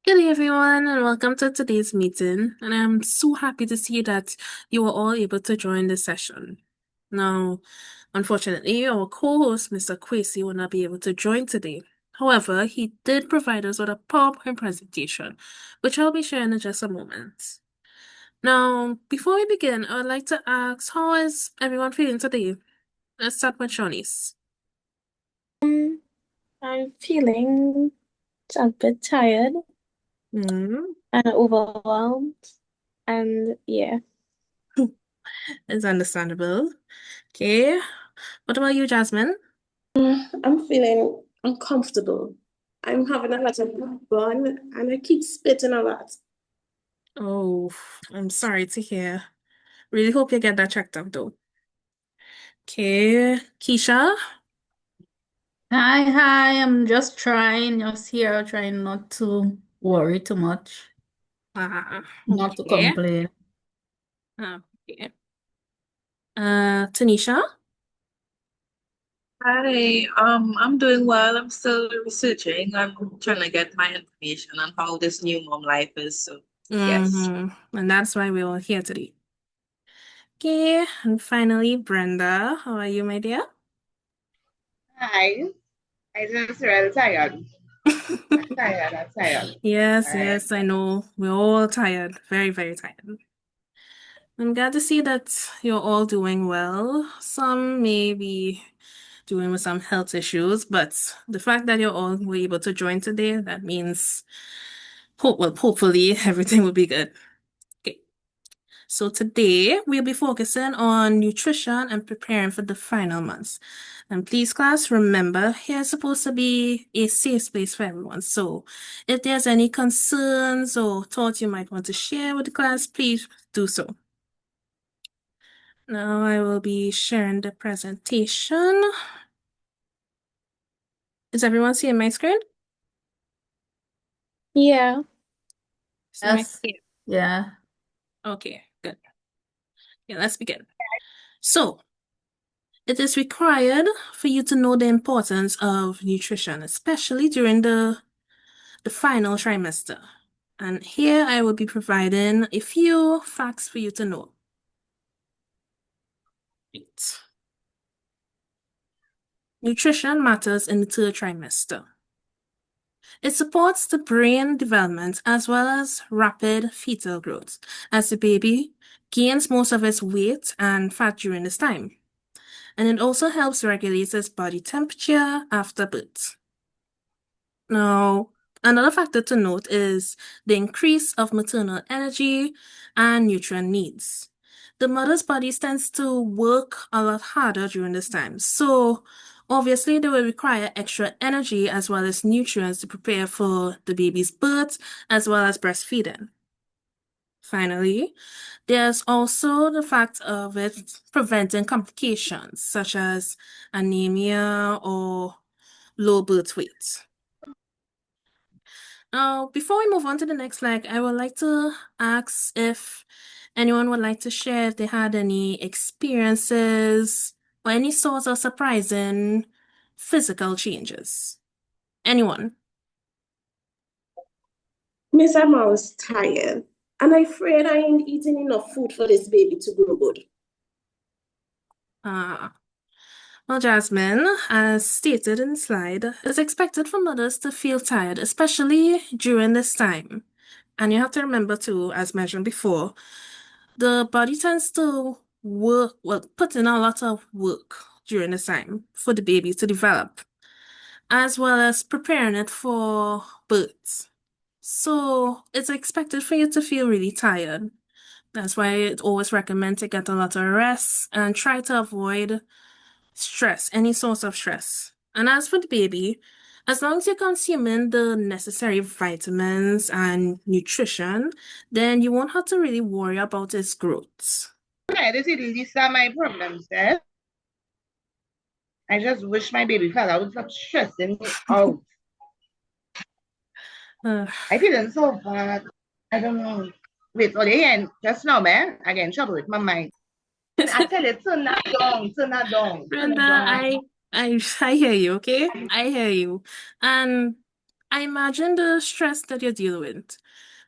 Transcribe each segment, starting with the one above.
Good day, everyone, and welcome to today's meeting. And I'm so happy to see that you were all able to join this session. Now, unfortunately, our co-host, Mr. Quasi, will not be able to join today. However, he did provide us with a PowerPoint presentation, which I'll be sharing in just a moment. Now, before we begin, I would like to ask, how is everyone feeling today? Let's start with Shawnee's. I'm feeling a bit tired Hmm, and overwhelmed, and yeah. it's understandable. Okay. What about you, Jasmine? I'm feeling uncomfortable. I'm having a lot of burn and I keep spitting a lot. Oh, I'm sorry to hear. Really hope you get that checked out though. Okay, Keisha. Hi, I'm just here, trying not to worry too much, not to Okay. complain. Okay. Tanisha. Hi, I'm doing well. I'm still researching. I'm trying to get my information on how this new mom life is. So, yes. And that's why we're all here today. Okay, and finally, Brenda. How are you, my dear? Hi, I just real tired. I'm tired. Yes, I yes, I know. We're all tired. Very, very tired. I'm glad to see that you're all doing well. Some may be dealing with some health issues, but the fact that you're all were able to join today, that means hopefully everything will be good. Okay. So today we'll be focusing on nutrition and preparing for the final months. And please, class, remember here's supposed to be a safe space for everyone. So if there's any concerns or thoughts you might want to share with the class, please do so. Now I will be sharing the presentation. Is everyone seeing my screen? Yeah. See my Yes, yeah. Okay, good. Yeah, let's begin. So, it is required for you to know the importance of nutrition, especially during the final trimester. And here I will be providing a few facts for you to know. Right. Nutrition matters in the third trimester. It supports the brain development as well as rapid fetal growth, as the baby gains most of its weight and fat during this time. And it also helps regulate its body temperature after birth. Now, another factor to note is the increase of maternal energy and nutrient needs. The mother's body tends to work a lot harder during this time, so obviously they will require extra energy as well as nutrients to prepare for the baby's birth as well as breastfeeding. Finally, there's also the fact of it preventing complications such as anemia or low birth weight. Now, before we move on to the next slide, I would like to ask if anyone would like to share if they had any experiences or any sorts of surprising physical changes. Anyone? Miss Emma was tired and I'm afraid I ain't eating enough food for this baby to grow good. Uh, well, Jasmine, as stated in the slide, it's expected for mothers to feel tired, especially during this time. And you have to remember too, as mentioned before, the body tends to put in a lot of work during this time for the baby to develop, as well as preparing it for birth. So it's expected for you to feel really tired. That's why it always recommend to get a lot of rest and try to avoid stress, any source of stress. And as for the baby, as long as you're consuming the necessary vitamins and nutrition, then you won't have to really worry about its growth. Okay, these are my problems, eh? I just wish my baby fell out. Stop stressing me out. Uh, I feeling so bad. I don't know. Wait, oh, again, just now, man. I get in trouble with my mind. I tell you, turn that down, turn that down, turn Brenda, it down. I hear you, okay? I hear you. And I imagine the stress that you're dealing with,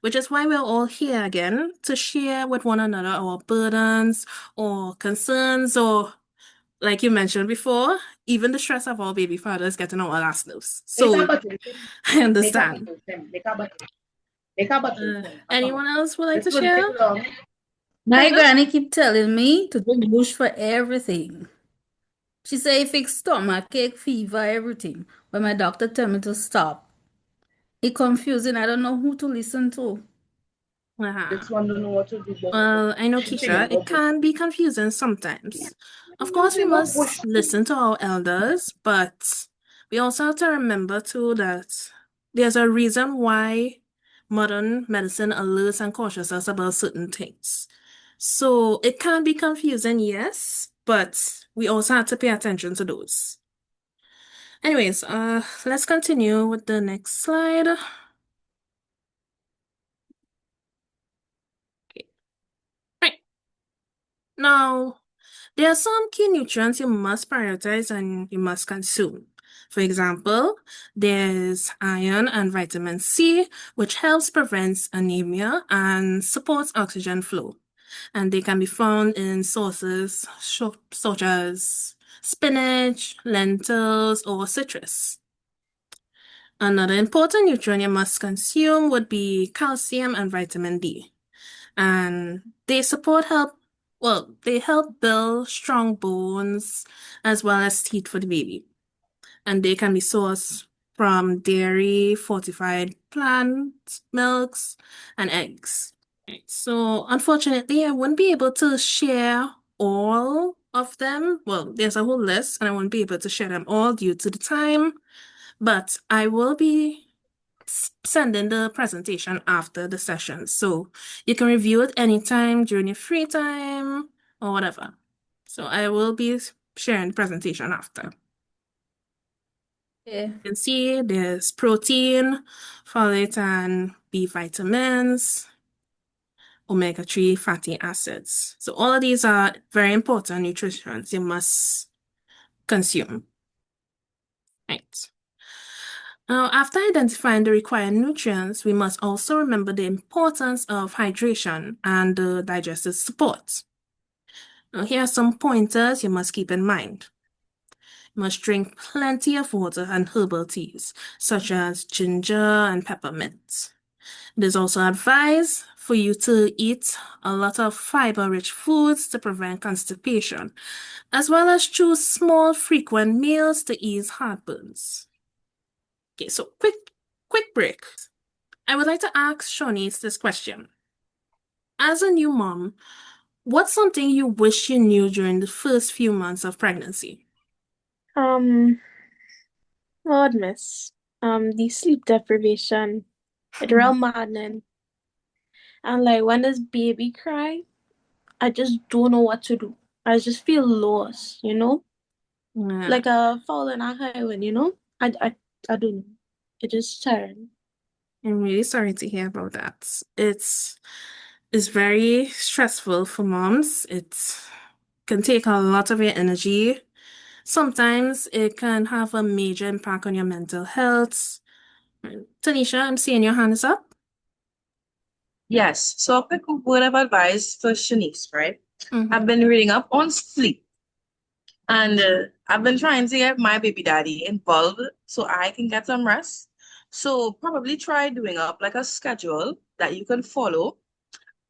which is why we're all here again to share with one another our burdens or concerns, or like you mentioned before, even the stress of our baby fathers getting on our last nerves. So I understand. Make a bottle thing. Anyone else would like to This wouldn't share? take long. My Brenda? granny keep telling me to drink bush for everything. She say it fix stomach ache, fever, everything. But my doctor tell me to stop. It confusing. I don't know who to listen to. This one don't know what to do. Well, I know, She think Keisha, it about bush. can be confusing sometimes. Of course, we Using a bush. must listen to our elders, but we also have to remember too that there's a reason why modern medicine alerts and cautious us about certain things. So it can be confusing, yes, but we also have to pay attention to those. Anyways, let's continue with the next slide. Okay. Right. Now, there are some key nutrients you must prioritize and you must consume. For example, there's iron and vitamin C, which helps prevent anemia and supports oxygen flow. And they can be found in sources such as spinach, lentils, or citrus. Another important nutrient you must consume would be calcium and vitamin D. And they help build strong bones as well as teeth for the baby. And they can be sourced from dairy, fortified plant milks, and eggs. Right. So unfortunately, I wouldn't be able to share all of them. Well, there's a whole list, and I won't be able to share them all due to the time, but I will be sending the presentation after the session. So you can review it anytime during your free time or whatever. So I will be sharing the presentation after. Yeah. You can see there's protein, folate and B vitamins, omega-3 fatty acids. So all of these are very important nutrients you must consume. Right. Now, after identifying the required nutrients, we must also remember the importance of hydration and digestive support. Now, here are some pointers you must keep in mind. You must drink plenty of water and herbal teas, such as ginger and peppermint. It is also advised for you to eat a lot of fiber-rich foods to prevent constipation, as well as choose small, frequent meals to ease heartburns. Okay, so quick break. I would like to ask Shawnice this question. As a new mom, what's something you wish you knew during the first few months of pregnancy? Lord miss. The sleep deprivation. It's real maddening. And like when this baby cry, I just don't know what to do. I just feel lost, you know? Yeah, Like a fall in a highway, you know? I don't know. It just tiring. I'm really sorry to hear about that. It's very stressful for moms. It can take a lot of your energy. Sometimes it can have a major impact on your mental health. Tanisha, I'm seeing your hands up. Yes, so a quick word of advice for Shanice, right? Mhm. I've been reading up on sleep, and I've been trying to get my baby daddy involved so I can get some rest. So probably try doing up like a schedule that you can follow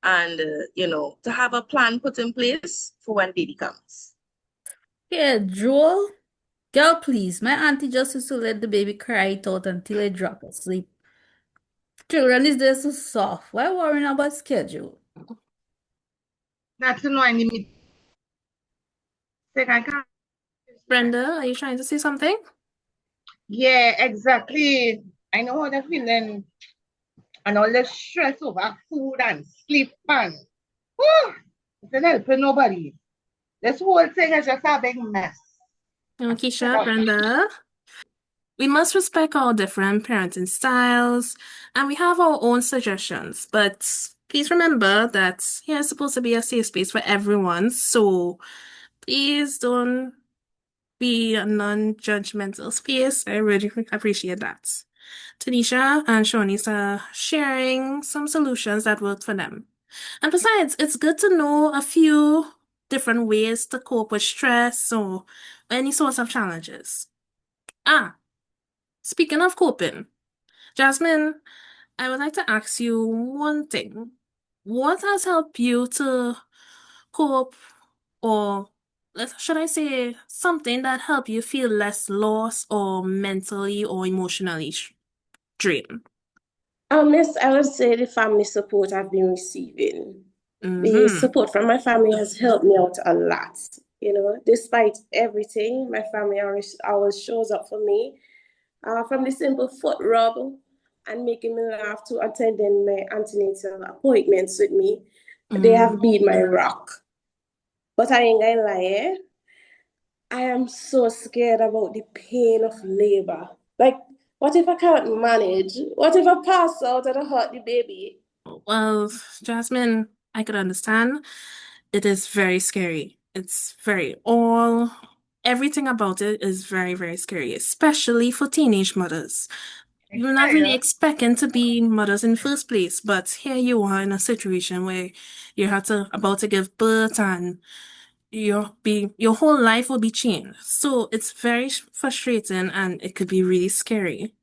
and, to have a plan put in place for when baby comes. Yeah, Joel. Girl, please. My auntie just used to let the baby cry it out until it drop asleep. Children these days so soft. Why worrying about schedule? That's no I need I can't. Brenda, are you trying to say something? Yeah, exactly. I know how they're feeling. And all the stress over food and sleep and it's not helping nobody. This whole thing is just a big mess. Keisha, Brenda. We must respect our different parenting styles, and we have our own suggestions. But please remember that here is supposed to be a safe space for everyone. So please don't be a non-judgmental space. I really appreciate that. Tanisha and Shawnees are sharing some solutions that work for them. And besides, it's good to know a few different ways to cope with stress or any sorts of challenges. Ah, speaking of coping, Jasmine, I would like to ask you one thing. What has helped you to cope, or should I say something that helped you feel less lost or mentally or emotionally drained? Miss, I would say the family support I've been receiving. The Mm-hmm. support from my family has helped me out a lot. Despite everything, my family always shows up for me. From the simple foot rub and making me laugh to attending my antenatal appointments with me, they Mm. have been my rock. But I ain't gonna lie, eh? I am so scared about the pain of labor. Like, what if I can't manage? What if I pass out and I hurt the baby? Well, Jasmine, I could understand. It is very scary. It's everything about it is very, very scary, especially for teenage mothers. You're not really Serious. expecting to be mothers in the first place, but here you are in a situation where about to give birth and your whole life will be changed. So it's very frustrating and it could be really scary.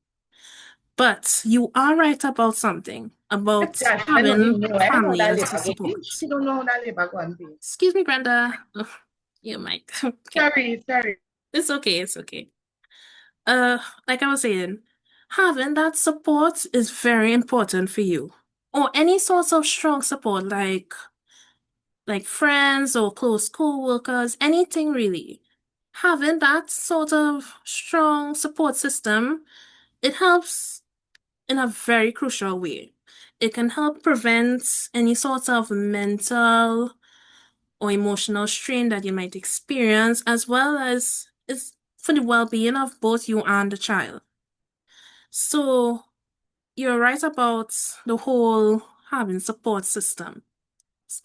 But you are right about something, about Jasmine don't having even know. I don't know family that as to labor go support. be. She don't know how that labor go and be. Excuse me, Brenda. Ugh, you might. Okay. Sorry. It's okay, it's okay. Like I was saying, having that support is very important for you. Or any sorts of strong support, like friends or close co-workers, anything really. Having that sort of strong support system, it helps in a very crucial way. It can help prevent any sort of mental or emotional strain that you might experience, as well as it's for the well-being of both you and the child. So you're right about the whole having support system.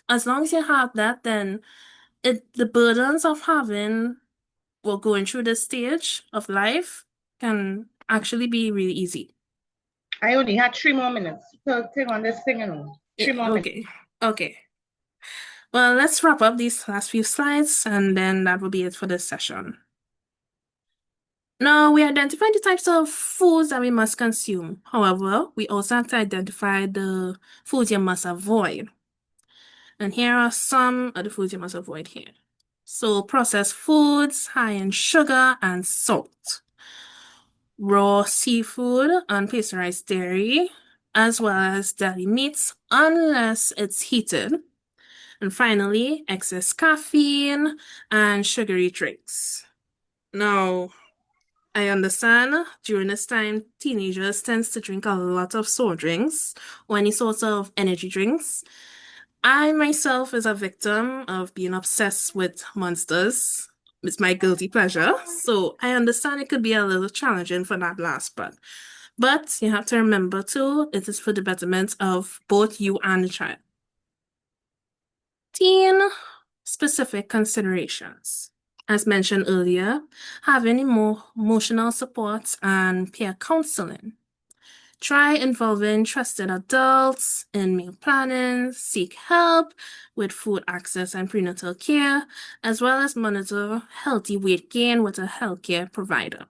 As long as you have that, then the burdens of having or going through this stage of life can actually be really easy. I only had 3 more minutes to take on this thing, 3 more minutes. Okay. Okay. Well, let's wrap up these last few slides and then that will be it for this session. Now, we identified the types of foods that we must consume. However, we also have to identify the foods you must avoid. And here are some of the foods you must avoid here. So, processed foods high in sugar and salt, raw seafood, unpasteurized dairy, as well as deli meats, unless it's heated. And finally, excess caffeine and sugary drinks. Now, I understand during this time, teenagers tends to drink a lot of soft drinks or any sorts of energy drinks. I myself is a victim of being obsessed with monsters. It's my guilty pleasure. So I understand it could be a little challenging for that last part. But you have to remember too, it is for the betterment of both you and the child. Teen specific considerations. As mentioned earlier, having emotional support and peer counseling. Try involving trusted adults in meal planning, seek help with food access and prenatal care, as well as monitor healthy weight gain with a healthcare provider.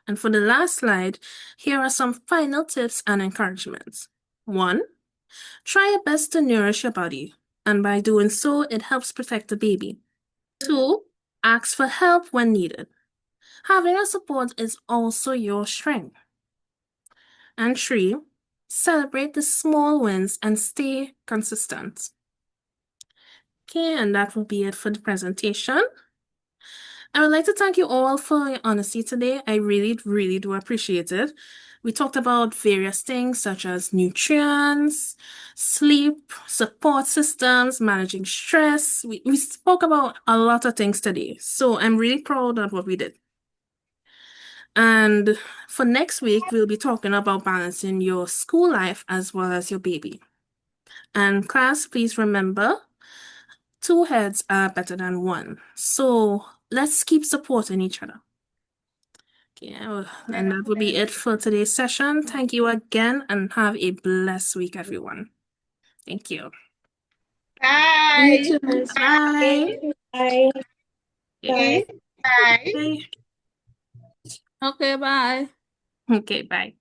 And for the last slide, here are some final tips and encouragements. 1. Try your best to nourish your body, and by doing so, it helps protect the baby. 2. Ask for help when needed. Having a support is also your strength. And 3. Celebrate the small wins and stay consistent. Okay, and that will be it for the presentation. I would like to thank you all for your honesty today. I really, really do appreciate it. We talked about various things such as nutrients, sleep, support systems, managing stress. We spoke about a lot of things today. So I'm really proud of what we did. And for next week, we'll be talking about balancing your school life as well as your baby. And class, please remember, 2 heads are better than 1. So let's keep supporting each other. Yeah, and that will be it for today's session. Thank you again and have a blessed week, everyone. Thank you. Bye. You too, Miss. Bye. Bye. Okay. Bye. Bye. Okay, bye. Okay, bye.